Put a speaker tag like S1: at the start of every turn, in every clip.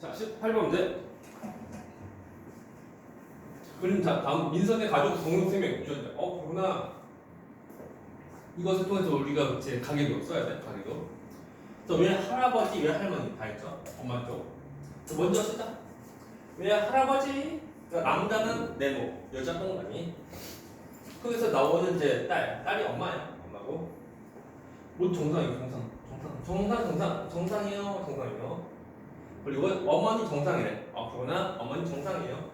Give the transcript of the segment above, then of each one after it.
S1: 자, 18번 문제. 그럼 다음 민선의 가족 공동생명 유전자. 그러나 이것을 통해서 우리가 이제 가계도 써야 돼. 가계도. 왜 할아버지, 왜 할머니 다 했죠? 엄마 쪽. 먼저 쓰자. 왜 할아버지? 그러니까 남자는 네모, 여자 동그라미. 거기서 나오는 이제 딸이 엄마야. 엄마고. 뭐 정상이에요, 정상이에요. 그리고 어머니 정상이래. 그러나 어머니 정상이에요.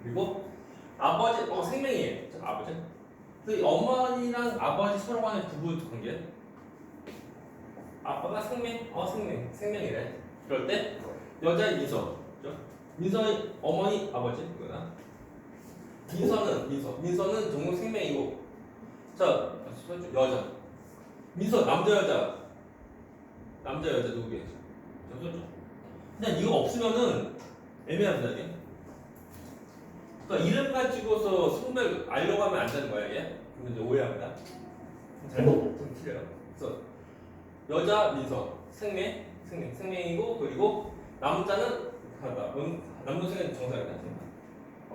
S1: 그리고 아버지, 생명이에요. 아버지. 그 어머니랑 아버지 서로 간의 부부 관계. 아빠가 생명이래. 그럴 때 여자의 민서, 그죠? 민서의 어머니, 아버지, 그거나. 민서는 동물 생명이고, 자, 여자. 민서 남자 여자 누구겠죠? 그냥 이거 없으면은 애매합니다 이게. 그러니까 이름 가지고서 성별 알려고 하면 안 되는 거야 이게. 근데 이제 오해합니다. 좀 틀려요. 그래서 여자 민서 생명이고 그리고 남자는 남동생은 정상이다.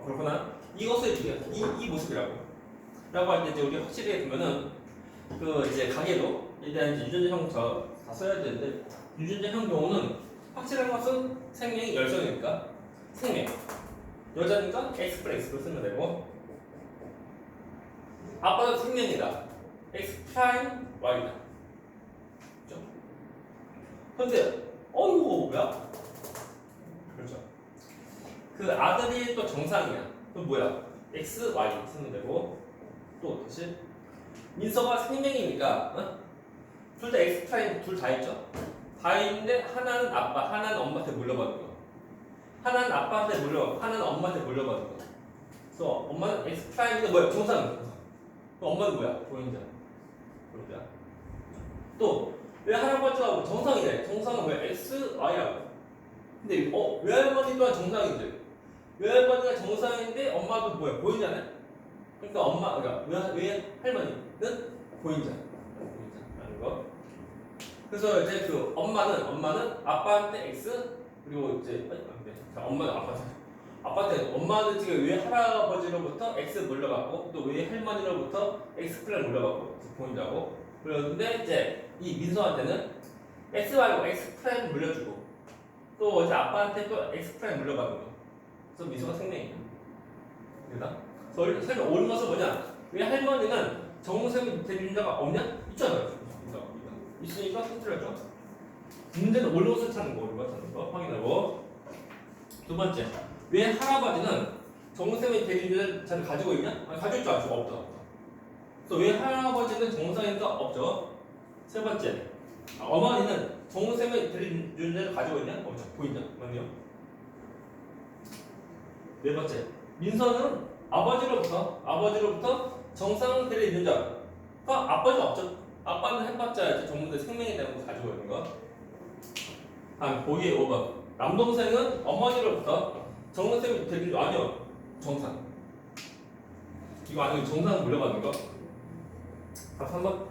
S1: 그렇구나. 이것을 이 모습이라고. 라고 할 때 이제 우리 확실히 보면은 그 이제 가계도에 대한 이제 유전자형 다 써야 되는데 유전자형 경우는 확실한 것은 생명이 열성이니까 생명. 여자니까 X 플러스 X로 쓰면 되고 아빠도 생명이다. X 프라임 Y다. 그렇죠? 근데 이거 뭐야? 그렇죠. 그 아들이 또 정상이야. 그럼 뭐야? X, Y 쓰면 되고 또 다시 민서가 생명이니까 둘 다 X 프라임 둘 다 있죠? 다 있는데 하나는 아빠, 하나는 엄마한테 물려받은 거. 하나는 아빠한테 물려받고 하나는 엄마한테 물려받은 거. 그래서 엄마는 X 프라임인데 뭐야? 정상. 엄마는 뭐야? 보행자. 그렇구나. 또 외할아버지가 정상이래. 정상은 뭐야? X, Y라고. 근데 외할머니 또한 정상인데 외할머니가 정상인데 엄마도 뭐야? 보행자네. 그러니까 외할머니는 보행자라는 거. 그래서 이제 그 엄마는 아빠한테 X 그리고 이제 엄마는 엄마는 지금 외할아버지로부터 X 물려받고 또 외할머니로부터 X 플러스 물려받고 보인다고. 그런데 이제 이 민서한테는 X 말고 X 프라임 물려주고 또 이제 아빠한테 또 X 프라임 물려받는 거. 그래서 민서가 생명이야. 그다? 그래서 설명 옳은 것은 뭐냐? 외할머니는 정생이 대리자가 없냐? 있잖아요. 있으니까 힌트를 줘. 문제는 옳은 것을 찾는 거, 확인하고. 두 번째, 왜 할아버지는 정상의 대리자를 가지고 있냐? 가지고 있죠, 아직 없다. 그래서 왜 할아버지는 정상인가? 없죠. 세 번째, 어머니는 정상의 대리자를 가지고 있냐? 없죠. 보인다. 맞네요. 네 번째, 민서는 아버지로부터 정상 대리자가 아빠는 없죠. 아빠는 해봤자 이제 전부 다 생명에 대한 거 가지고 있는 거. 보기에 5번. 남동생은 어머니로부터 정상이 되는 거 아니요. 정상. 이거 아니고 정상 물려받는 거. 3번.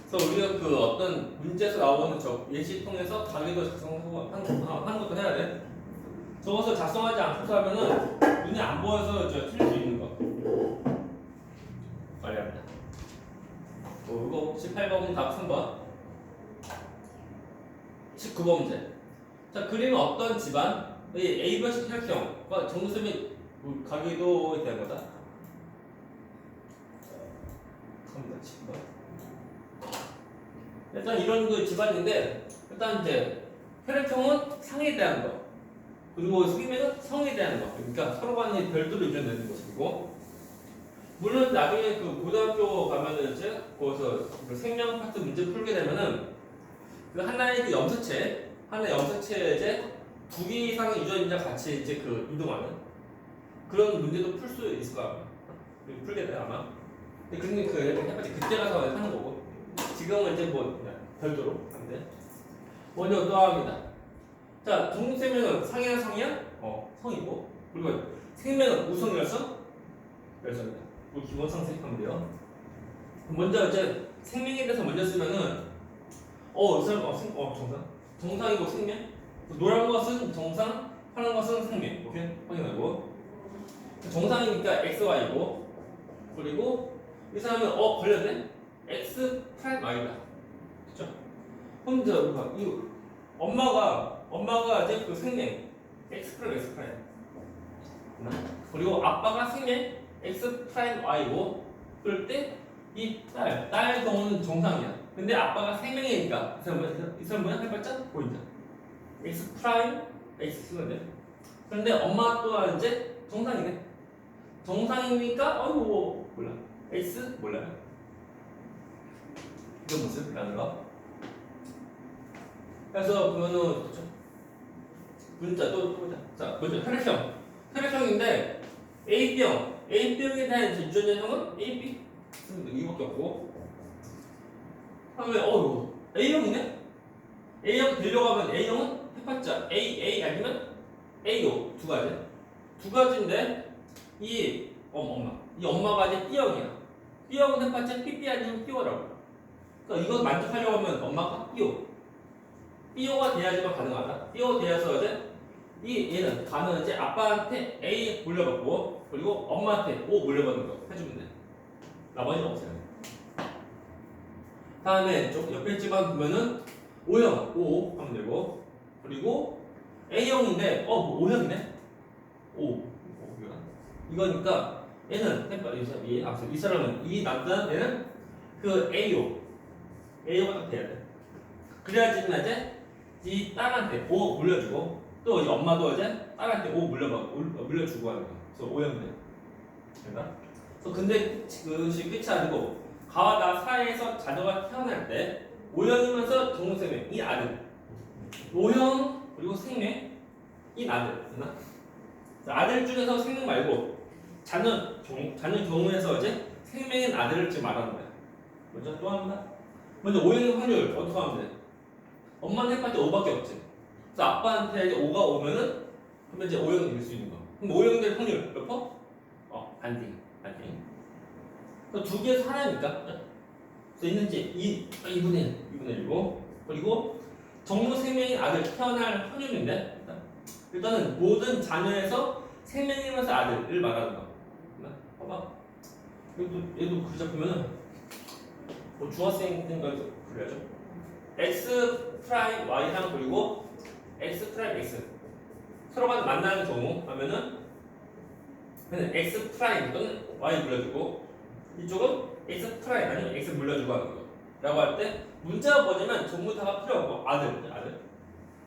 S1: 그래서 우리가 그 어떤 문제에서 나오는 예시 통해서 가계도 작성하고 하는 것도 해야 돼. 저것을 작성하지 않고서 하면은 눈이 안 보여서 틀릴 수 있는 거. 빨리 합니다. 이거 18번 답 3번. 19번 문제. 자, 그림은 어떤 집안의 A번식 혈형과 정수점이 가계도에 대한 거다. 갑니다. 10번. 일단 이런 그 집안인데 일단 이제 혈액형은 상에 대한 거. 그리고 생명은 성에 대한 거. 그러니까 서로 간에 별도로 유전되는 것이고. 물론 나중에 그 고등학교 가면은 이제 거기서 그 생명 파트 문제 풀게 되면은 그 하나의 그 염색체에 이제 2개 이상의 유전자 같이 이제 그 이동하는 그런 문제도 풀 수 있을 거야. 풀게 돼 아마. 근데 그때 가서 하는 거고. 지금은 이제 뭐 별도로 하는데. 먼저 또합니다. 자, 동생명은 상이야 성이야? 성이고. 그리고 생명은 우성 열성이다. 기본 상식하면 돼요. 먼저 이제 생명에 대해서 먼저 쓰면은 이 사람 정상이고 생명 노란 것은 정상, 파란 것은 생명. 오케이? 확인하고. 정상이니까 x, y고, 그리고 이 사람은 걸렸네? x 프라임 y다. 그쵸? 그럼 이제 이거 엄마가 이제 그 생명 x 프라임 x 프라임. 그리고 아빠가 생명 x 프라임 y고, 그럴 때 이 딸 경우는 정상이야. 근데 아빠가 생명이니까 이 사람 뭐야? 해봤자 보인다. x 프라임 x 쓰는데. 그런데 엄마 또한 이제 정상이네. 정상이니까 몰라. x 몰라요. 이런 모습이라는 거. 그래서 그거는 그렇죠. 문자 또 보자. 자, 먼저 혈액형인데 AB형에 대한 유전자형은 AB 이밖에 없고. 다음에 A형이네. A형 되려고 하면 A형은 해봤자 A 아니면 A요. 두 가지인데 이 엄마가 이제 B형이야. B형은 해봤자 PP 아니면 PO라고. 그러니까 이거 만족하려고 하면 엄마가 PO가 돼야지만 가능하다. PO 돼서 이제 얘는 가는 이제 아빠한테 A 물려받고, 그리고 엄마한테 O 물려받는 거 해주면 돼. 나머지는 없어요. 다음에 옆에 집안 보면은 O형 O 하면 되고, 그리고 A형인데 O형이네. 이거니까 얘는 이 사람은 이 남자는 얘는 그 A가 딱 돼야 돼. 그래야지만 이제 이 딸한테 O 물려주고, 또 이제 엄마도 이제 딸한테 O 물려주고 하는 거야. 그래서 O형이네. 됐나? 근데 그것이 끝이 아니고 가와 나 사이에서 자녀가 태어날 때 O형이면서 동생명 이 아들, O형 그리고 생명 이 아들, 됐나? 아들 중에서 생명 말고 자녀 경우에서 이제 생명인 아들을 지금 말하는 거야. 먼저 또 합니다. 먼저 O형의 확률 어떻게 하면 돼? 엄마는 해봤자 5밖에 없지. 그래서 아빠한테 이제 5가 오면은 그러면 이제 O형이 될 수 있는 거. 그럼 O형 될 확률 몇 퍼? 반띵. 두 개의 사람이니까. 그래서 있는지 2분의 1이고, 그리고 정무 생명인 아들 태어날 확률인데 일단은 모든 자녀에서 생명이면서 아들을 말하는 거. 봐봐. 얘도 그자 보면은 중학생 때인가 그래야죠. x 프라임 y랑 그리고 x 프라임 x 서로가 만나는 경우 하면은 x 프라임 또는 y 물려주고, 이쪽은 x 프라임 아니면 x 물려주고 하는 거. 라고 할 때 문자가 뭐냐면 전부 다가 필요 없고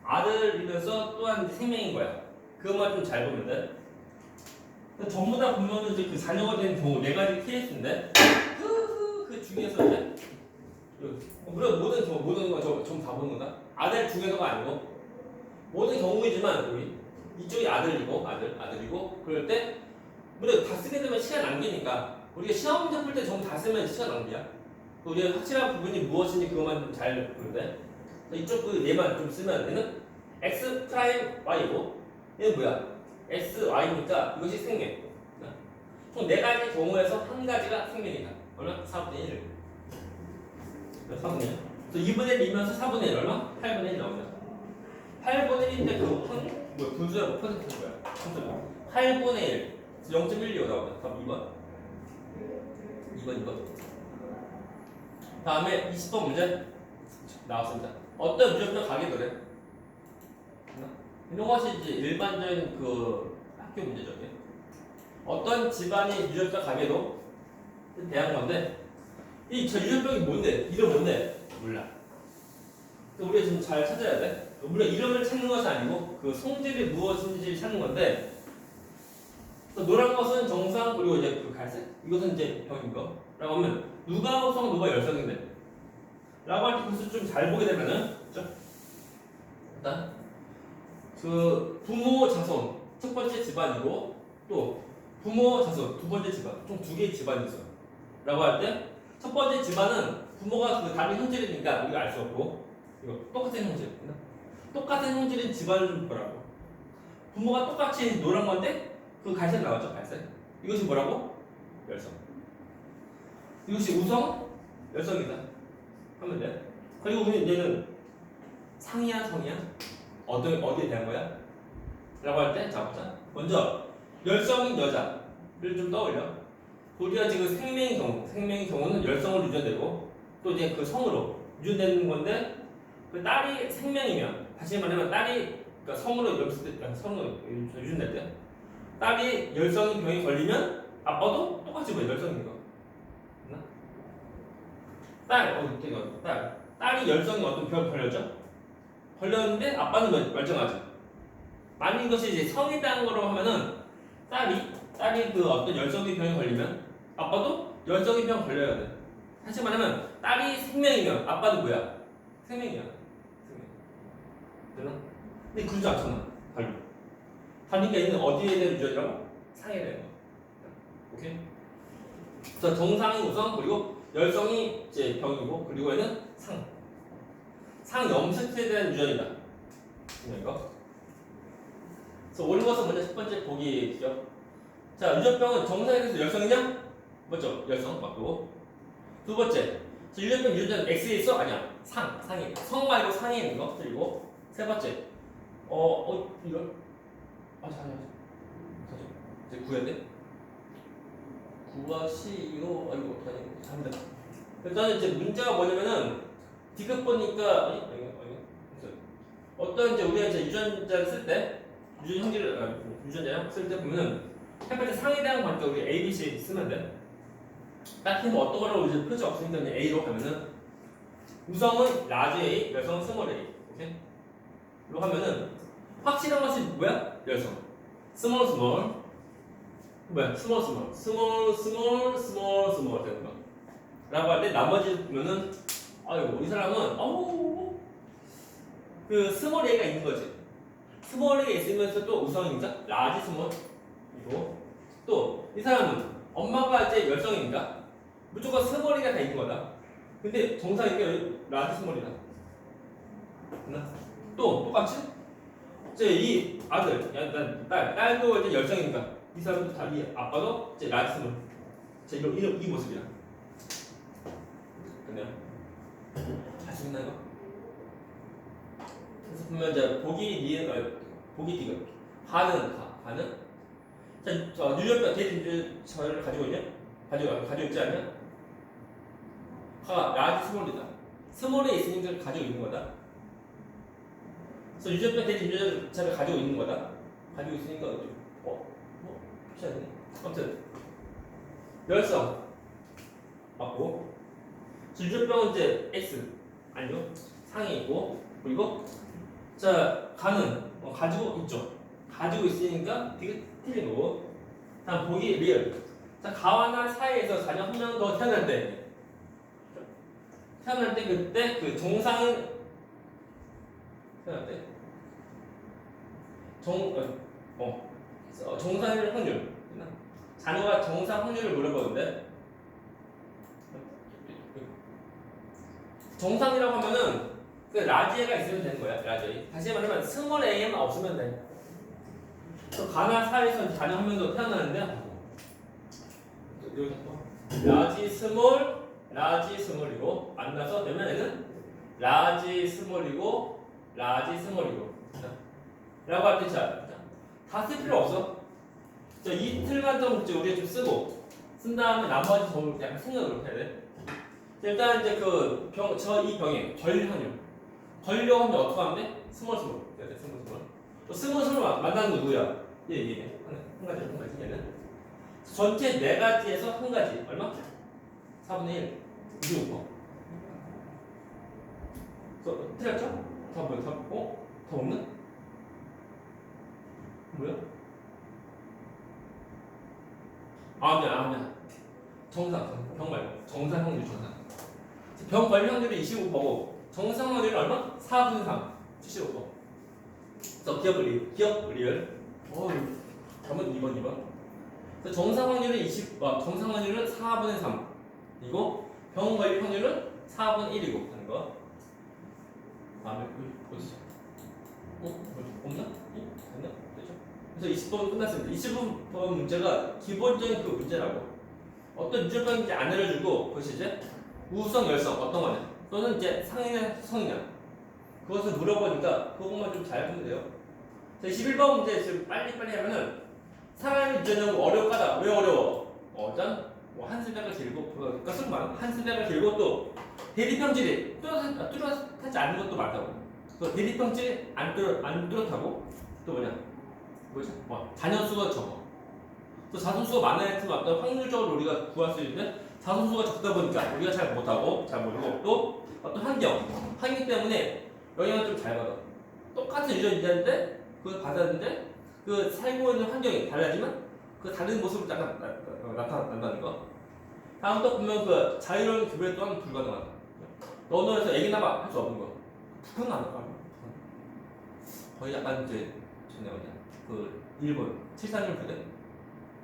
S1: 아들이면서 또한 생명인 거야. 그것만 좀 잘 보면 돼. 전부 다 보면은 이제 그 자녀가 된 경우 네 가지 케이스인데 그 중에서 이제 물론 모든 거 전부 다 보는 거다. 아들 중에서가 아니고 모든 경우이지만 우리 이쪽이 아들이고 그럴 때 물론 다 쓰게 되면 시간 낭비니까 우리가 시험 문제 풀 때 전부 다 쓰면 시간 낭비야. 우리가 확실한 부분이 무엇인지 그것만 좀 잘 보는데 이쪽 그 얘만 좀 쓰면 얘는 x 프라임 y고 얘는 뭐야? x y니까 이것이 생명. 총 네 가지 경우에서 한 가지가 생명이다. 얼마? 4분의 1. 4분의 1. 그래서 2분의 1이면서 4분의 1 얼마? 8분의 1 나오죠. 8분의 1인데 그 분수가 몇 퍼센트인 거야? 8분의 1. 0.125 나오죠. 답 2번. 다음에 20번 문제 나왔습니다. 어떤 유전자 가계도래? 이런 것이 이제 일반적인 그 학교 문제죠. 어떤 집안이 유전자 가계도에 대한 건데 저 유전병이 뭔데? 이름 뭔데? 몰라. 우리가 지금 잘 찾아야 돼. 물론 이름을 찾는 것이 아니고 그 성질이 무엇인지 찾는 건데 노란 것은 정상 그리고 이제 그 갈색 이것은 이제 병인 거. 라고 하면 누가 호성 누가 열성인데 라고 할 때 그것을 좀 잘 보게 되면은 그렇죠? 일단 그 부모 자손 첫 번째 집안이고 또 부모 자손 두 번째 집안 총 두 개의 집안이 있어. 라고 할 때 첫 번째 집안은 부모가 그 다른 형질이니까 우리가 알 수 없고 이거 똑같은 형질. 똑같은 형질인 집안을 좀 보라고. 부모가 똑같이 노란 건데 그 갈색 나왔죠? 갈색. 이것이 뭐라고? 열성. 이것이 우성, 열성이다. 하면 돼. 그리고 얘는 상이야, 성이야? 어디에 대한 거야? 라고 할 때, 자, 보자. 먼저, 열성인 여자를 좀 떠올려. 우리가 지금 생명의 경우는 열성으로 유전되고, 또 이제 그 성으로 유전되는 건데, 그 딸이 생명이면, 다시 말하면 딸이, 그러니까 성으로 유전될 때, 딸이 열성인 병에 걸리면, 아빠도 똑같이 뭐 열성인 거. 딸이 열성이 어떤 병에 걸렸는데 아빠는 멀쩡하죠. 만약 이것이 이제 성에 대한 거로 하면은 딸이 그 어떤 열성의 병에 걸리면 아빠도 열성의 병에 걸려야 돼. 다시 말하면 딸이 생명이면 아빠는 뭐야? 생명이야. 되나? 근데 그러지 않잖아. 달리가 있는 어디에 대한 유전이라고? 상에 대한 거. 오케이? 그래서 정상이 우선 그리고 열성이 이제 병이고 그리고 얘는 상염색체에 대한 유전이다. 이거. 그래서 옳은 것은 먼저 첫 번째 보기 기억. 자, 유전병은 정상에 대해서 열성이냐? 맞죠? 열성 맞고. 두 번째, 유전병 유전자는 X에 있어? 아니야. 상에. 성 말고 상에 있는 거. 그리고 세 번째, 이걸 이제 구해야 돼. 구하시오. 아이고 어떡하냐. 잘한다. 일단은 이제 문제가 뭐냐면은 디귿 보니까 어떤 이제 우리가 이제 유전자를 쓸 때 유전자 쓸 때 보면은 첫 번째 상에 대한 관점 우리 A, B, C 쓰면 돼. 딱히 뭐 어떤 거로 이제 표시 없으니까 그냥 A로 가면은 우성은 라지 A, 열성은 스몰 A. 오케이? 이거 하면은 확실한 것이 뭐야? 열성. 스몰 뭐야? 스몰 되는 거. 라고 할 때 나머지 보면은 아이고 이 사람은 그 스몰 A가 있는 거지. 스몰 A가 있으면서 또 우성이니까 라지 스몰이고 또 이 사람은 엄마가 이제 열성이니까 무조건 스몰 A가 다 있는 거다. 근데 정상이니까 라지 스몰이다. 또 똑같이 이제 이 아들, 딸도 이제 열성이니까 이 사람도 이 아빠도 이제 라지 스몰. 자 이 모습이야. 그냥 잘 쓰겠나 이거? 그래서 보면 이제 보기 디귿 가는 자 유전병 대리인주를 가지고 있냐? 가지고 있지 않냐? 가 라지 스몰이다. 스몰에 있으니까 가지고 있는 거다. 그래서 유전병 대리인주를 가지고 있는 거다. 가지고 있으니까 그렇지 않니? 아무튼 열성 맞고. 유전병은 이제 X 아니요 상에 있고 그리고 자 가는 가지고 있죠. 가지고 있으니까 되게 틀린 거고. 다음 보기 리얼. 자 가와나 사이에서 자녀 한 명 더 태어날 때 그때 그 정상인 태어날 때 정상일 확률 자녀가 정상 확률을 물어보는데 정상이라고 하면은 그 라지에가 있으면 되는 거야. 라지. 다시 말하면 스몰 A만 없으면 돼. 또 가나 사이에서 자녀 한 명도 태어나는데 라지 스몰이고 만나서 되면 얘는 라지 스몰이고 라고 할 때 다 쓸 필요 없어. 이 틀만 좀 우리가 좀 쓰고 쓴 다음에 나머지 점을 약간 생각을 해야 돼. 일단 이제 이 병에 걸릴 확률. 걸려고 하면 어떻게 하면 돼? 스몰. 또 스몰 만나는 거 누구야? 얘. 한 가지 얘는. 전체 네 가지에서 한 가지. 얼마? 4분의 1. 25%. 틀렸죠? 다 뭐야? 다 없나? 뭐야? 아니야. 병 말고. 정상 확률 정상. 병 걸릴 확률이 25%고 정상 확률이 얼마? 4분의 3. 75%. 그래서 기억 리얼. 잘못 2번. 그래서 정상 확률은 정상 확률은 4분의 3. 이고 병 걸릴 확률은 4분의 1이고 하는 거. 어디지? 없나? 됐나? 됐죠? 그래서 20번 끝났습니다. 20번 문제가 기본적인 그 문제라고. 어떤 유전병인지 안 알려주고 그것이 이제 우성 열성 어떤 거냐 또는 이제 상이냐 성이냐 그것을 물어보니까 그것만 좀 잘 보면 돼요. 자, 21번 문제 지금 빨리빨리 하면은 사람이 유전자가 어렵다. 왜 어려워? 일단 한 수백을 길고 그러니까 수만 한 수백을 길고 또 대립형질이 뚜렷하지 않은 것도 많다고. 또 대립형질이 안 뚜렷하고 또 뭐지? 잔연수가 적어. 또 자손수가 많아야 할 어떤 확률적으로 우리가 구할 수 있는데 자손수가 적다 보니까 우리가 잘 못하고 잘 모르고 또 어떤 환경 때문에 영향을 좀 잘 받아. 똑같은 유전자인데 그걸 받았는데 그 살고 있는 환경이 달라지면 그 다른 모습으로 약간 나타난다는 거. 다음 또 보면 그 자유로운 교배 또한 불가능하다. 언어에서 애기 나봐 할 수 없는 거. 불가능하다. 거의 약간 이제 그 일본 746 부대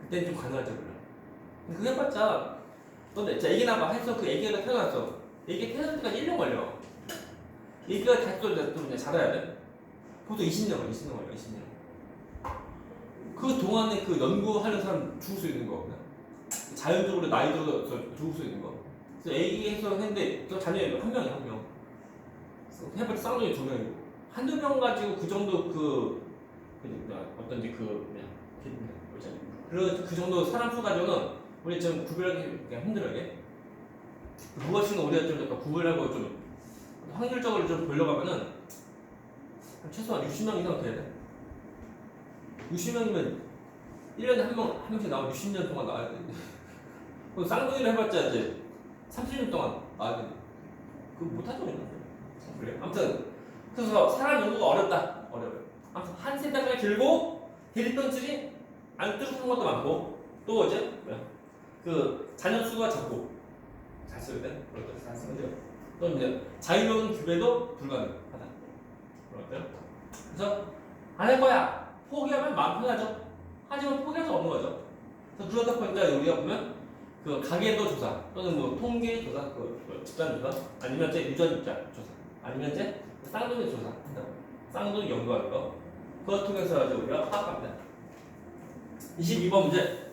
S1: 그때는 좀 가능할지 몰라. 그게 해봤자 너 애기 나봐 해서 그 애기가 태어났어. 애기 태어날 때까지 1년 걸려. 애기가 다시 또 자라야 돼. 보통 20년 걸려. 20년. 그 동안에 그 연구하는 사람 죽을 수 있는 거. 자연적으로 나이 들어서 죽을 수 있는 거. 그래서 애기에서 했는데 또 자녀 한 명이야, 한 명. 해봤자 쌍둥이 2명이고 한두 명 가지고 그 정도 어떤지 그 정도 사람 수 가지고는 우리 좀 구별하기 힘들어요. 무엇인가 우리가 좀 약간 구별하고 좀 확률적으로 좀 보려고 하면은 최소한 60명 이상 돼야 돼. 60명이면 1년에 한 명씩 나오면 60년 동안 나와야 돼. 그럼 쌍둥이를 해봤자 이제 30년 동안 나와야 돼. 그거 못하죠, 그래. 아무튼 그래서 사람 연구가 어려워요. 아무튼 한 세대가 길고 대립변질이 안 뚜렷한 것도 많고 또 이제 그 잔여수가 적고 잘 써야 돼. 그렇죠. 잘 쓰면 돼요. 또 이제 자유로운 규배도 불가능하다. 그렇죠. 그래서 안 할 거야. 포기하면 마음 편하죠. 하지만 포기할 수 없는 거죠. 그래서 그러다 보니까 우리가 보면 그 가계도 조사 또는 뭐 통계 조사, 집단 조사, 아니면 이제 유전자 조사, 아니면 이제 쌍둥이 조사, 쌍둥이 연구하는 거 그걸 통해서 이제 우리가 파악합니다. 22번 문제.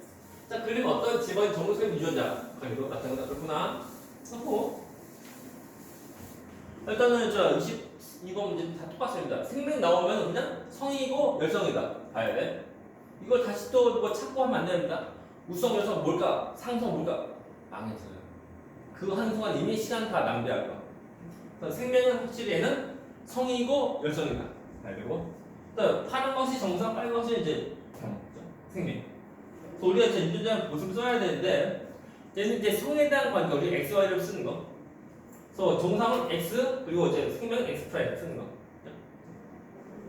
S1: 자, 그림 어떤 집안 정수생 유전자 가계도 나타난다. 그렇구나. 하고 일단은 저 22번 문제 다 똑같습니다. 생명 나오면 그냥 성이고 열성이다 봐야 돼. 이걸 다시 또 뭐 찾고 하면 안 됩니다. 우성 열성 뭘까? 상성 뭘까? 망했어요. 그거 하는 순간 이미 시간 다 낭비할 거. 그래서 생명은 확실히 얘는 성이고 열성이다 봐야 되고. 또 파란 것이 정상, 빨간 것이 이제 생명. 그래서 우리가 이제 유전자 모습을 써야 되는데 얘는 이제 성에 대한 관계 우리 x, y를 쓰는 거. 그래서 정상은 x 그리고 이제 생명은 x 프라임 쓰는 거.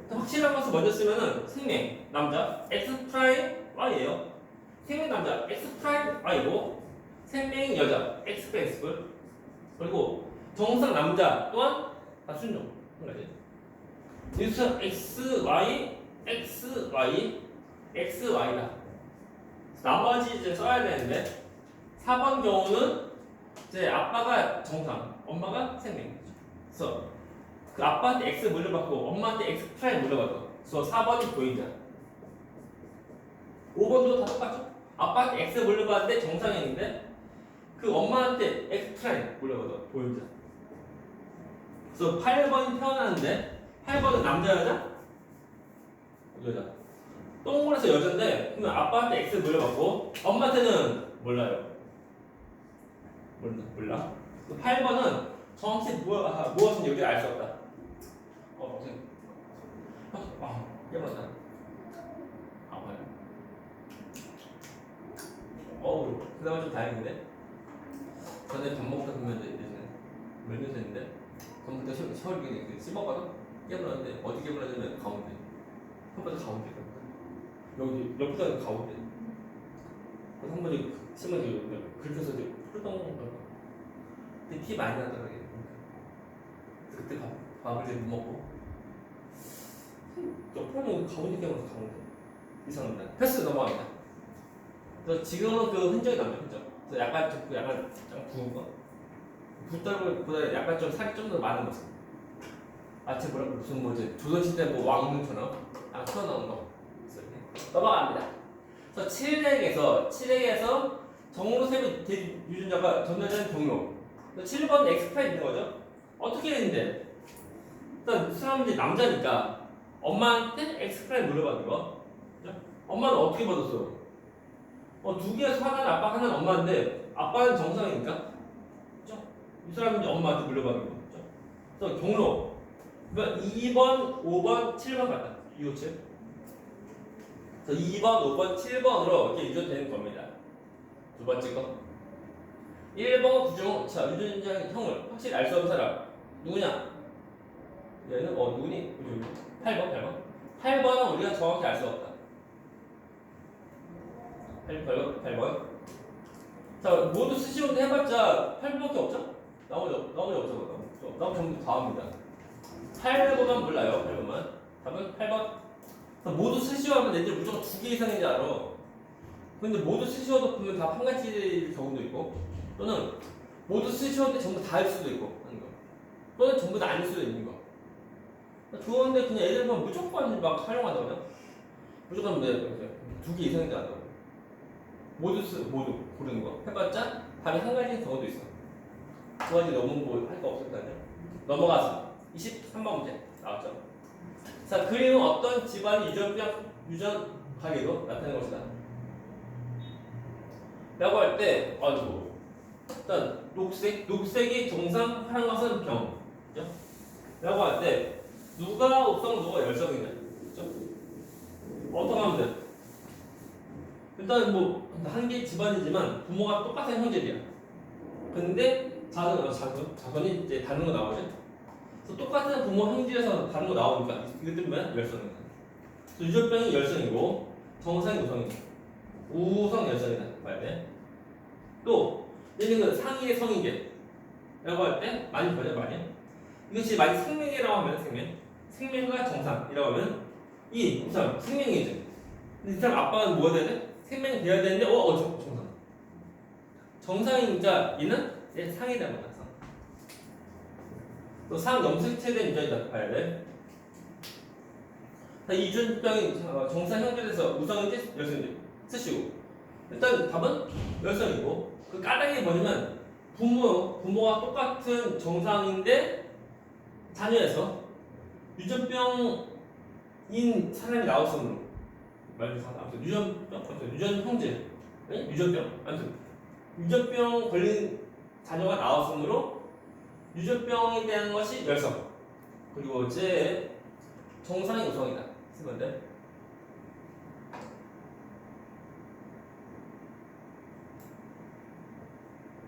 S1: 확실한 것을 먼저 쓰면은 생명 남자 x 프라임 y예요. 생명 남자 x 프라임 y고 생명 여자 x 프라임 x 그리고 정상 남자 또한 다 순종 한 가지. 여기서 x y x y x y다. 나머지 이제 써야 되는데 4번 경우는 이제 아빠가 정상, 엄마가 생명. 그래서 그 아빠한테 X 물려받고 엄마한테 X 프라임 물려받고. 그래서 4번이 보인자. 5번도 다 똑같죠? 아빠한테 X 물려받는데 정상인데 그 엄마한테 X 프라임 물려받아 보인자. 그래서 8번이 태어나는데 8번은 남자 여자? 여자. 동물에서 여자인데 그러면 아빠한테 X 물려받고 엄마한테는 몰라요. 몰라. 8번은 정확히 무엇인지 우리가 알 수 없다. 깨물었다. 아파요. 그나마 좀 다행인데. 전에 밥 먹다 보면 이제 몇 년 됐는데, 그럼 그때 셔얼이 씹어가서 깨물었는데, 어디 깨물었냐면 가운데. 한 가운데. 여기 옆에다 가운데. 그래서 한 번이 심은 그렇게 해서 이제 훌덩. 근데 피 많이 나더라고요. 그때 밥을 이제 못 먹고. 옆으로는 가운데 깨물어서 가운데. 이상합니다. 패스 넘어갑니다. 그래서 지금은 그 흔적이 남아요, 흔적. 그래서 약간 좀 부은 거. 붓다보다 약간 좀 살이 좀 더 많은 모습. 아체 무슨 뭐 이제 조선시대 뭐 왕릉처럼 튀어나온 거. 넘어갑니다. 그래서 7액에서 정으로 세부 유전자가 전달되는 경로. 7번 X파일 있는 거죠. 어떻게 했는데? 일단 사람은 이제 남자니까 엄마한테 X 프라임 물려받는 거. 그죠? 엄마는 어떻게 받았어? 두 개에서 하나는 아빠, 하나는 엄마인데 아빠는 정상이니까. 그죠? 이 사람은 이제 엄마한테 물려받는 거. 그죠? 그래서 경로. 그러니까 2번, 5번, 7번 같다. 2, 5, 7. 그래서 2번, 5번, 7번으로 이렇게 유전되는 겁니다. 두 번째 거. 1번 구중, 자, 유전자 형을 확실히 알 수 없는 사람. 누구냐? 얘는, 누구니? 8번. 8번은 우리가 정확히 알 수 없다. 8번. 자, 모두 수시온도 해봤자 8번밖에 없죠? 나머지 없죠. 나머지 전부 다 합니다. 8번만 몰라요, 8번만. 답은 8번. 모두 수시오하면 애들 무조건 2개 이상인지 알아. 근데 모두 수시오도 보면 다 한 가지 경우도 있고, 또는 모두 수시오인데 전부 다일 수도 있고 하는 거. 또는 전부 다 아닐 수도 있는 거. 그런데 그냥 애들 보면 무조건 막 활용하거든요. 무조건 2개 이상인지 알아. 모두 고르는 거. 해봤자 답이 한 가지인 경우도 있어. 두 가지 너무 할 거 없었다요. 넘어가서 23번 문제 나왔죠. 자, 그림은 어떤 집안의 유전 관계로 나타내는 것이다. 라고 할 때, 일단 녹색이 정상, 파란 것은 병. 그죠? 라고 할 때, 누가 옥성, 누가 열성이냐. 그죠? 어떻게 하면 돼? 일단 한 개 집안이지만 부모가 똑같은 형제들이야. 근데 자손이 이제 다른 거 나오지. 그래서 똑같은 부모 형제에서 다른 거 나오니까 이것 때문에 열성이다. 유전병이 열성이고 정상이 우성이다. 우성 열성이다. 말때 또 얘는 그 상위의 성인계라고 할 때 많이 보죠, 많이. 이것이 만약 생명이라고 하면 생명과 정상이라고 하면 이 사람 생명이죠. 근데 이 사람 아빠는 뭐가 돼야 돼? 생명이 돼야 되는데 정상. 정상인자 얘는 상이다 말이야. 상. 또 상 염색체된 유전이다 봐야 돼. 이 유전병이 정상 형태에서 우성인지 열성인지 쓰시고 일단 답은 열성이고 그 까닭이 뭐냐면 부모가 똑같은 정상인데 자녀에서 유전병인 사람이 나왔으므로 유전 형제 유전병 걸린 자녀가 나왔으므로 유전병에 대한 것이 열성 그리고 이제 정상이 우성이다 쓰면 돼.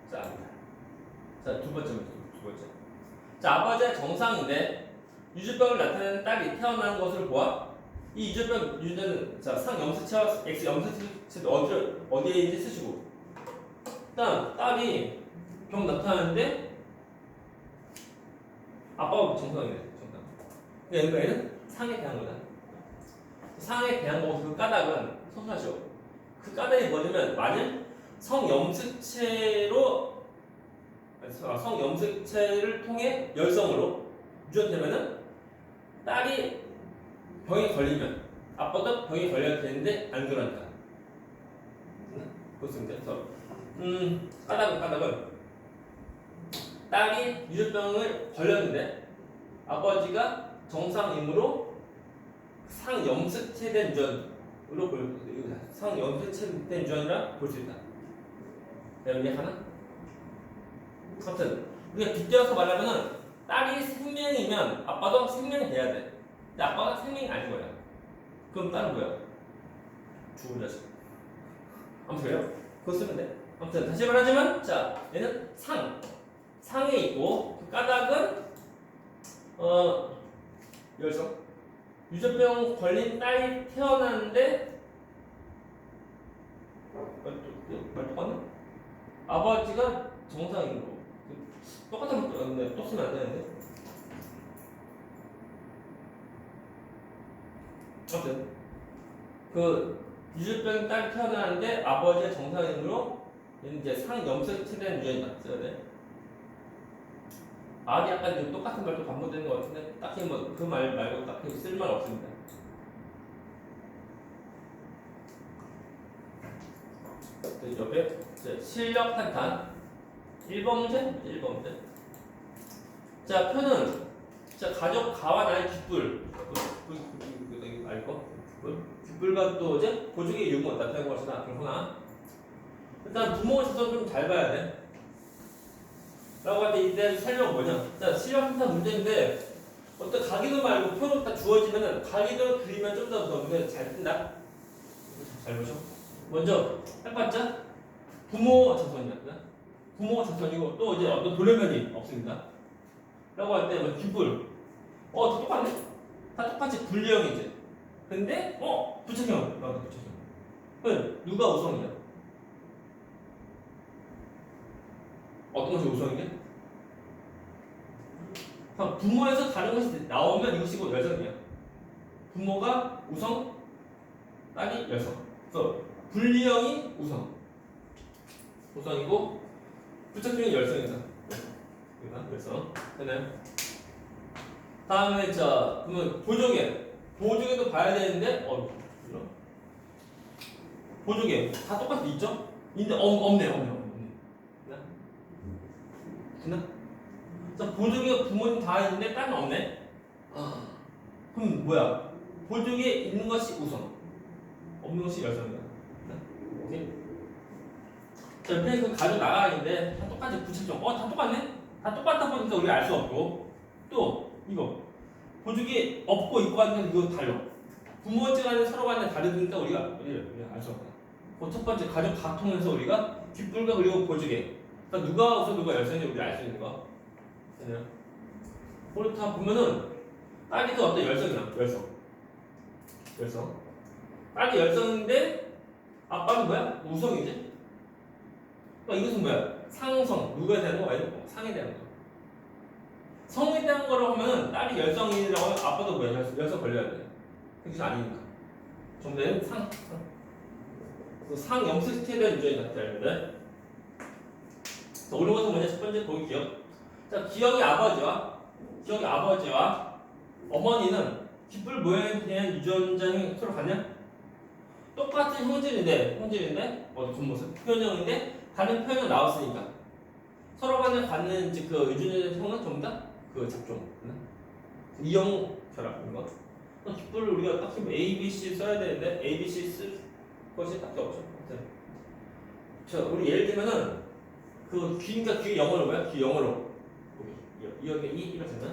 S1: 자, 두 번째. 자, 아버지가 정상인데 유전병을 나타내는 딸이 태어난 것을 보아 이 유전병 유전은 상 염색체와 X 염색체도 어디에 있는지 쓰시고 일단 딸이 병 나타나는데 아빠가 정상이네. 정상. 그러니까 얘는 상에 대한 거다. 상에 대한 거 그 까닭은 소소하죠. 그 까닭이 뭐냐면 만일 성염색체를 통해 열성으로 유전되면은 딸이 병에 걸리면 아빠도 병에 걸려야 되는데 안 그러니까. 그렇습니다. 그래서 까닭은 딸이 유전병을 걸렸는데 아버지가 정상이므로 상염색체된 유전으로 상염색체된 유전이라 볼 수 있다. 여기 하나? 아무튼 우리가 빗대어서 말하면은 딸이 생명이면 아빠도 생명이 돼야 돼. 근데 아빠가 생명이 아닌 거야. 그럼 딸은 뭐야? 죽은 자식. 아무튼 그래요? 그거 쓰면 돼. 아무튼 다시 말하자면 자 얘는 상에 있고 그 까닭은 열성. 유전병 걸린 딸이 태어났는데 말똑같네? 아버지가 정상인으로 똑같은 거 또 쓰면 안 되는데. 아무튼 그 유전병 딸이 태어나는데 아버지가 정상인으로 얘는 이제 상염색체된 유전이다 써야 돼. 말이 약간 좀 똑같은 말도 반복되는 것 같은데 딱히 그 말 말고 딱히 쓸말 없습니다. 옆에 실력 탄탄 1번 문제. 자, 표는 자, 가족 가와 나의 귓불. 알고? 귓불과 또 이제 보조개의 유무 나타내는 것이나 그러나 일단 부모가 있어서 좀 잘 봐야 돼. 라고 할 때 이때 설명은 뭐냐? 자, 실력 항상 문제인데 어떤 가기도 말고 표로 딱 주어지면은 가기도 그리면 좀 더 눈에 잘 뜬다. 잘 보죠. 먼저 해봤자 부모 자손이야. 부모 자손이고 또 이제 어떤 돌려면이 없습니다. 라고 할 때 뭐 귓불. 다 똑같네. 다 똑같이 분리형이지. 근데 부착형. 나도 부착형. 그럼 누가 우성이야? 어떤 것이 우성이냐? 부모에서 다른 것이 나오면 이것이 곧 열성이야. 부모가 우성, 딸이 열성. 그래서 분리형이 우성. 우성이고 부착형이 열성이다. 열성. 되나요? 다음에 자, 그러면 보조개. 보조개도 봐야 되는데 이런. 보조개 다 똑같이 있죠? 근데 없네. 됐나? 자, 보조개가 부모님 다 있는데 딸은 없네? 그럼 뭐야? 보조개에 있는 것이 우성, 없는 것이 열성이다. 오케이? 자, 옆에 그 가족 나가 있는데 다 똑같이 부착형. 다 똑같네? 다 똑같다 보니까 우리가 알 수 없고 또 이거 보조개 없고 있고 하는 이거 달라. 부모집 간에 서로 간에 다르니까 우리가 알 수 없다. 그 첫 번째 가족 가통에서 우리가 귓불과 그리고 보조개. 그러니까 누가 우선 누가 열성인지 우리가 알 수 있는 거. 되나요? 우리 다 보면은 딸이도 어떤 열성이야? 열성. 딸이 열성인데 아빠는 뭐야? 우성이지? 그러니까 이것은 뭐야? 상성. 누구에 대한 거? 아니면 상에 대한 거. 성에 대한 거라고 하면은 딸이 열성이라고 하면 아빠도 뭐야? 열성 걸려야 돼. 그게 아니니까. 정답은 상 염색시켜야 되는 유전이 나타나는데. 자, 오는 것은 뭐냐? 첫 번째 보기 기억. 자, 기억의 아버지와 어머니는 귓불 모양에 대한 유전자는 서로 같냐? 똑같은 형질인데 겉모습 표현형인데 다른 표현이 나왔으니까 서로 간에 갖는 그 유전자 형은 전부 다 그 작종. 이형 결합인 거. 귓불을 우리가 딱히 뭐 A, B, C 써야 되는데 A, B, C 쓸 것이 딱히 없죠. 자, 우리 예를 들면은 그 귀니까 귀 영어로 뭐야? 귀 영어로 여기 이렇게 되면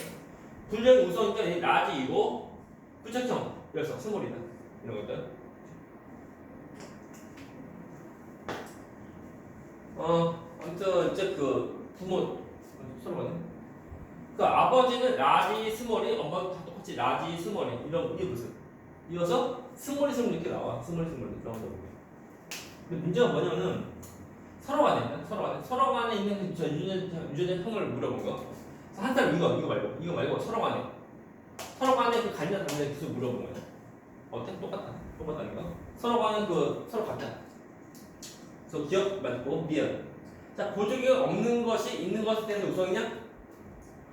S1: 분량이 우성이니까 이 라지이고 부착형 열성 스몰이다 이런 것들. 아무튼 이제 그 부모 서로 가네. 그 아버지는 라지 스몰이 엄마도 다 똑같이 라지 스몰이 이런 이게 무슨 이어서 스몰이 이렇게 나와 스몰이 이런 거. 근데 문제가 뭐냐면은 서로 간에 있는 그 유전자 형을 물어본 거. 한 사람 이거 말고 서로 간에 그 간이나 다른데 계속 물어본 거야. 어때? 똑같다니까. 서로 간에 서로 같다. 그래서 기억 맞고 미연. 자, 보조개가 없는 것이 있는 것에 대한 우성이냐?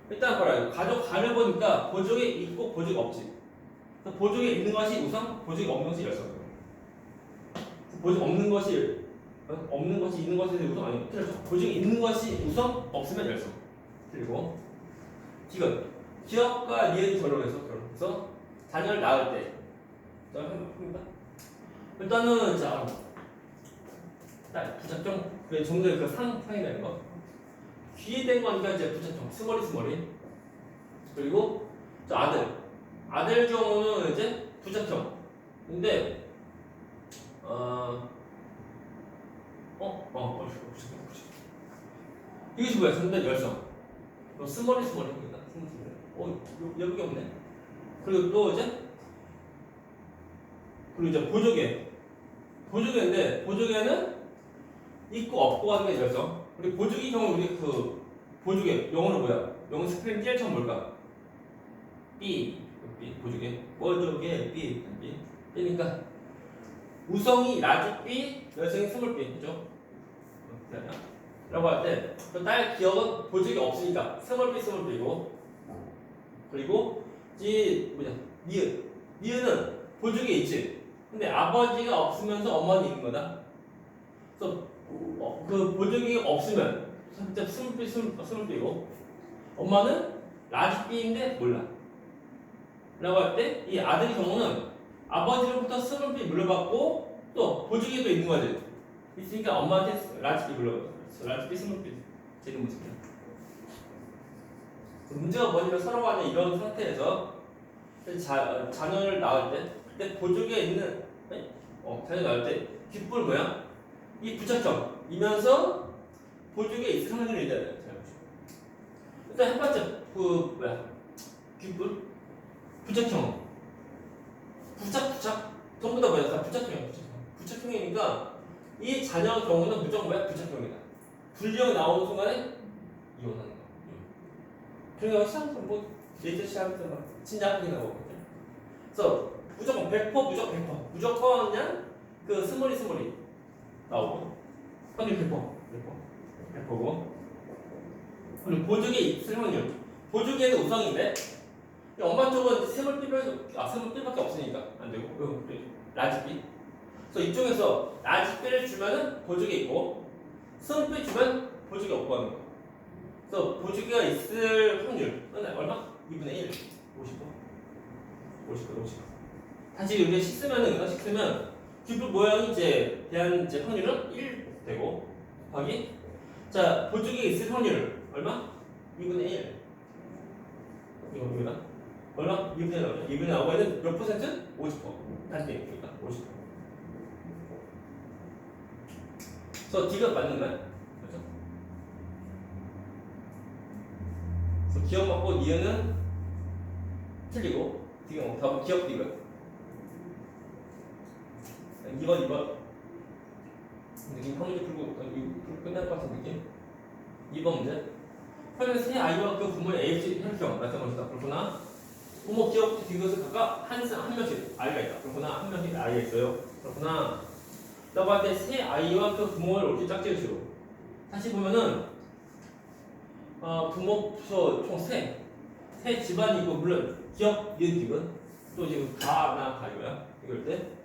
S1: 일단 봐라. 가족 간을 보니까 보조개 있고 보조개 없지. 보조개 있는 것이 우성, 보조개 없는 것이 열성. 보조개 없는 것이 있는 것에 대한 우성 아니에요. 틀렸죠. 보조개 있는 것이 우성, 없으면 열성. 그리고 기억과 리을이 결혼해서 자녀를 낳을 때. 자, 합니다. 일단은 자, 부착형 그 정도의 그 상이라는 거. 귀에 된 거니까 이제 부착형 스머리. 그리고 자, 아들 경우는 이제 부착형. 근데 이것이 뭐야? 전부 열성. 스머리입니다. 여기 없네. 그리고 또 이제 보조개인데 보조개는 있고 없고 하는 게 열성. 그리고 보조개 경우 우리 그 보조개 영어로 뭐야? 영어 스펠링 제일 처음 뭘까? B 보조개 B. 그러니까 우성이 라지 B, 열성이 스몰 B 그죠? 라고 할 때 딸 기억은 보조개 없으니까 스몰 B고 그리고 니은은 보조개 있지. 근데 아버지가 없으면서 어머니 있는 거다. 그래서 그 보조개가 없으면 스몰 B고 엄마는 라지 B인데 몰라. 라고 할 때 이 아들의 경우는 아버지로부터 스몰 B 물려받고 또 보증이 또 있는 거지. 있으니까 엄마한테 라지 B 물려받았어. 라지 B 스몰 B 되는 모습이야. 문제가 뭐냐면 서로 간에 이런 상태에서 자녀를 낳을 때 그때 보조기가 있는 자녀 낳을 때 뒷불 뭐야? 이 부착형이면서 보조기가 있을 확률이 있다. 일단 첫 번째 뒷불 부착형 부착 전부 다 뭐야? 다 부착형이야. 부착형이니까 이 자녀 경우는 무조건 뭐야? 부착형이다. 불령 나오는 순간에 이혼하는 거. 그러니까 시작부터 뭐 예전 시작부터 막 진짜 아프게 나오거든. 그래서 무조건 100% 무조건 그냥 그 스몰이 나오고 확률 100%고 그리고 보조개 있을 확률 보조개는 우성인데 엄마 쪽은 스몰 B밖에 없으니까 안 되고 라지 B. 그래서 이쪽에서 라지 B를 주면은 보조개 있고 스몰 B 주면 보조개 없고 하는 거. 그래서 보조개가 있을 확률은 얼마? 2분의 1 50%. 다시 우리가 식으면 뒷불 모양이 이제 대한 이제 확률은 1 되고 곱하기 자 보조개가 있을 확률 얼마? 2분의 1 이겁니다. 얼마? 2분의 1 나오죠. 2분의 1 나오고 있는 몇 퍼센트? 50%. 다시 되니까 50%. 그래서 D가 맞는 거야. 그렇죠? 그래서 기억 맞고 니은은 틀리고 D가 뭐 답은 기억 D가 2번 느낌 확률 풀고 끝날 것 같은 느낌. 2번 문제 현재 세 아이와 그 부모의 AFC 혈형 말씀하셨다. 그렇구나. 부모 기억 디귿을 각각 한 명씩 아이가 있다. 그렇구나. 한 명씩 아이가 있어요. 그렇구나. 라고 할 때 세 아이와 그 부모를 옳게 짝지으시오. 다시 보면은 부모부터 총 세 집안이 있고 물론 기억 니은 디귿 또 지금 가이고야 이럴 때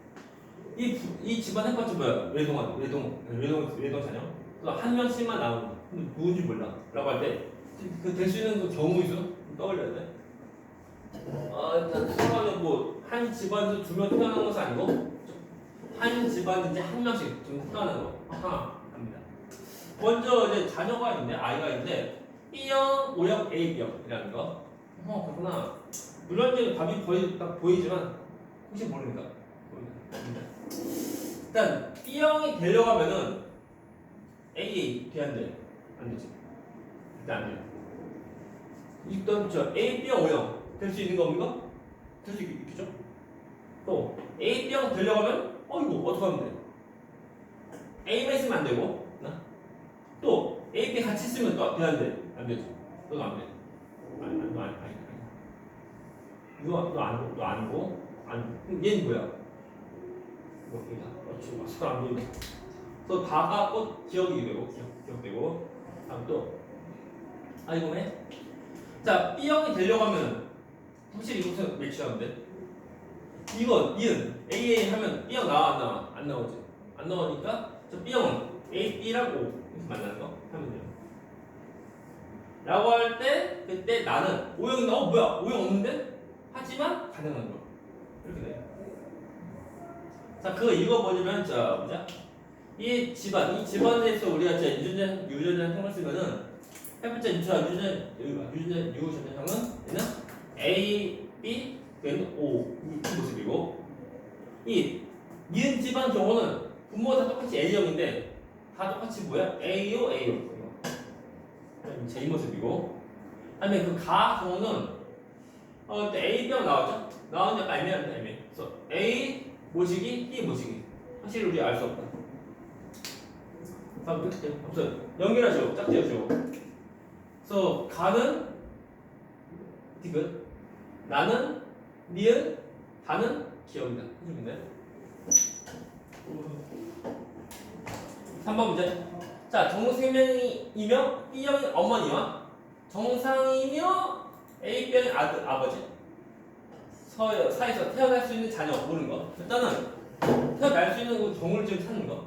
S1: 이 집안 한 번째 뭐야? 외동 자녀. 또 한 명씩만 나오는 거. 근데 누군지 몰라. 라고 할 때 그 될 수 있는 그 경우 수 떠올려야 돼. 일단 서로는 뭐한 집안에서 2명 태어나는 것은 아니고 한 집안에 이제 한 명씩 좀 태어나는 거 하나 합니다. 먼저 이제 자녀가 있는데 아이가 있는데 B형, O형, AB형이라는 거. 그렇구나. 물론 이제 답이 거의 딱 보이지만 혹시 모르니까. 일단 B형이 되려고 하면은 A 돼야 돼. 안 되지. 일단 안 돼. 일단 저 A, B형, O형 될 수 있는 겁니까? 될 수 있겠죠? 또 A, B형 되려고 하면 이거 어떻게 하면 돼? A만 있으면 안 되고 또 A, B 같이 쓰면 또 돼야 돼. 안 되지. 너도 안 돼. 너 아니고 얘는 뭐야? 그렇지. 마스크 안 보이네. 또 다가 또 기억이 되고 기억되고 다음 또 이거네. 자 B형이 되려고 하면 확실히 이것은 매치하면 돼. 이거 니은 AA 하면 B형 나와 안 나와? 안 나오지. 안 나오니까 저 B형은 A, B라고 이렇게 만나는 거 하면 돼요. 라고 할 때 그때 나는 O형이 뭐야? O형 없는데? 하지만 가능한 거 이렇게 돼요. 자 그거 읽어보시면 이 집안에서 우리가 이제 유전자 형을 쓰면은 첫 번째 유전자 형은 얘는 A, B, 그는 O 이 모습이고 이 니은 집안 경우는 부모가 다 똑같이 A형인데 다 똑같이 뭐야? A요 제 이 모습이고 그다음에 그 가 경우는 A형 나왔죠? 나오는 약간 애매해. 그래서 A 모시기, B 모시기 사실 우리 알 수 없다. 다음 없어요. 연결하시오. 짝지어시오. 그래서 가는 디귿 나는 니은 다는 기억이다. 해주겠네. 3번 문제. 자 정생명이며 B형의 어머니와 정상이며 A병의 아버지 사이에서 태어날 수 있는 자녀 모르는 거. 일단은 태어날 수 있는 그 경우를 지금 찾는 거.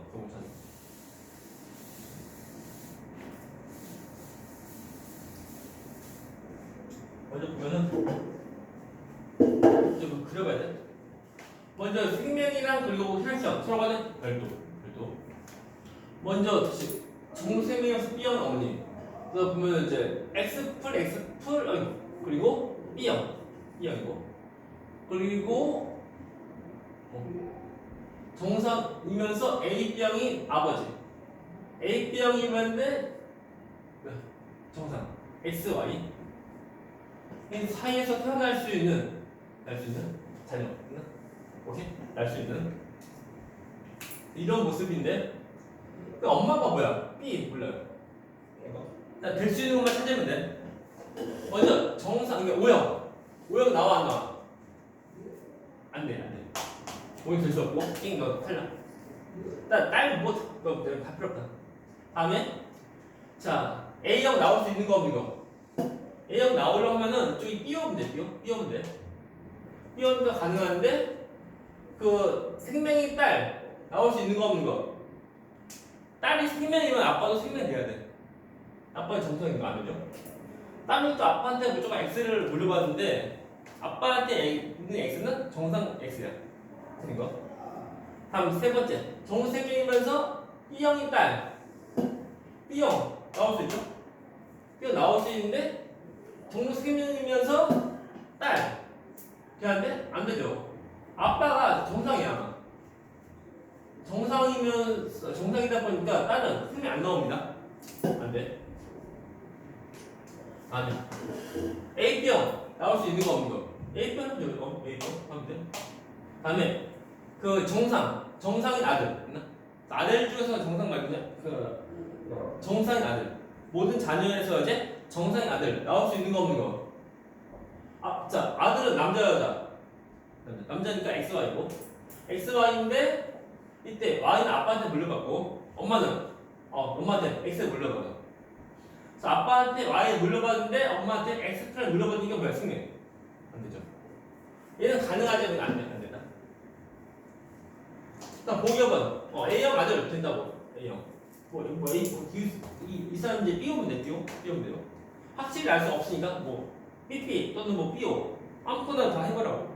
S1: 먼저 보면은 이제 뭐 그려봐야 돼. 먼저 생명이랑 그리고 혈성 서로 간에 별도. 먼저 다시 정생명에서 B형 어머니. 그래서 보면 이제 X 풀 그리고 B형이고 그리고 정상이면서 AB형이 아버지. AB형이면데 정상 XY 이 사이에서 태어날 수 있는 자녀. 오케이? 날 수 있는 이런 모습인데 그 엄마가 뭐야? B 몰라요. 될 수 있는 것만 찾으면 돼. 먼저 정상 이게 O형 나와 안 나와? 안 돼. O형 될 수 없고 너 탈락. 딸뭐 다 필요 없다. 다음에 자 A형 나올 수 있는 거 없는 거. A형 나오려고 하면은 저기 B 오면 돼. B 오면 돼. B 오면 가능한데 그 생명이 딸 나올 수 있는 거 없는 거. 딸이 생명이면 아빠도 생명이 돼야 돼. 아빠는 정상인 거 아니죠? 딸은 또 아빠한테 무조건 X를 물려받는데 아빠한테 있는 X는 정상 X야. 이거. 다음 세 번째 정생명이면서 B형이 딸. B형 나올 수 있죠? B형 나올 수 있는데 정생명이면서 딸. 걔한테 안 되죠. 아빠가 정상이야. 정상이다 보니까 딸은 생명 안 나옵니다. 안 돼. 아니. A병 나올 수 있는 거 없는 거. A병은 A병 하면 돼. 다음에 그 정상인 아들. 아들 중에서 정상 말고 그 정상인 아들. 모든 자녀에서 이제 정상인 아들 나올 수 있는 거 없는 거. 자 아들은 남자 여자. 남자니까 XY고 XY인데 이때 Y는 아빠한테 물려받고 엄마한테 X에 물려받아. 그래서 아빠한테 Y에 물려받는데 엄마한테 X를 물려받는 게 뭐야? 승리 안 되죠. 얘는 가능하지 안 된다. 일단 보기업은 A형 아들 된다고. A형 이 사람 이제 B오면 돼. B오면 돼요. 확실히 알 수 없으니까 뭐 BP 또는 뭐 BO 아무거나 다 해보라고.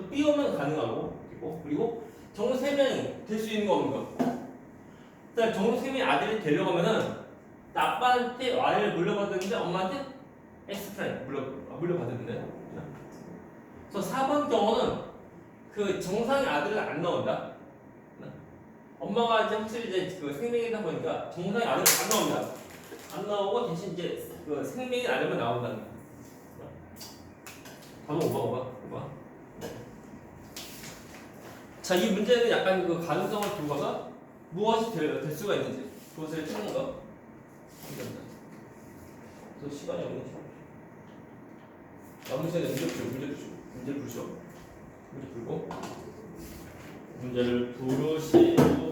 S1: B 오면 가능하고 그리고 정우 3명이 될 수 있는 거 없는 거. 일단 정우 3명의 아들이 되려고 하면은 아빠한테 Y를 물려받았는데 엄마한테 X 프라임 물려받았는데. 그래서 4번 경우는 그 정상의 아들은 안 나온다. 엄마가 이제 확실히 이제 그 생명이다 보니까 정상의 아들은 안 나옵니다. 안 나오고 대신 이제 그 생명이 아들만 나온다는 거. 바로 오바. 자, 이 문제는 약간 그 가능성을 두고서 무엇이 될 수가 있는지 그것을 찾는 거. 그래서 시간이 없는 남은 시간에 문제를 풀고 문제를 부르시오.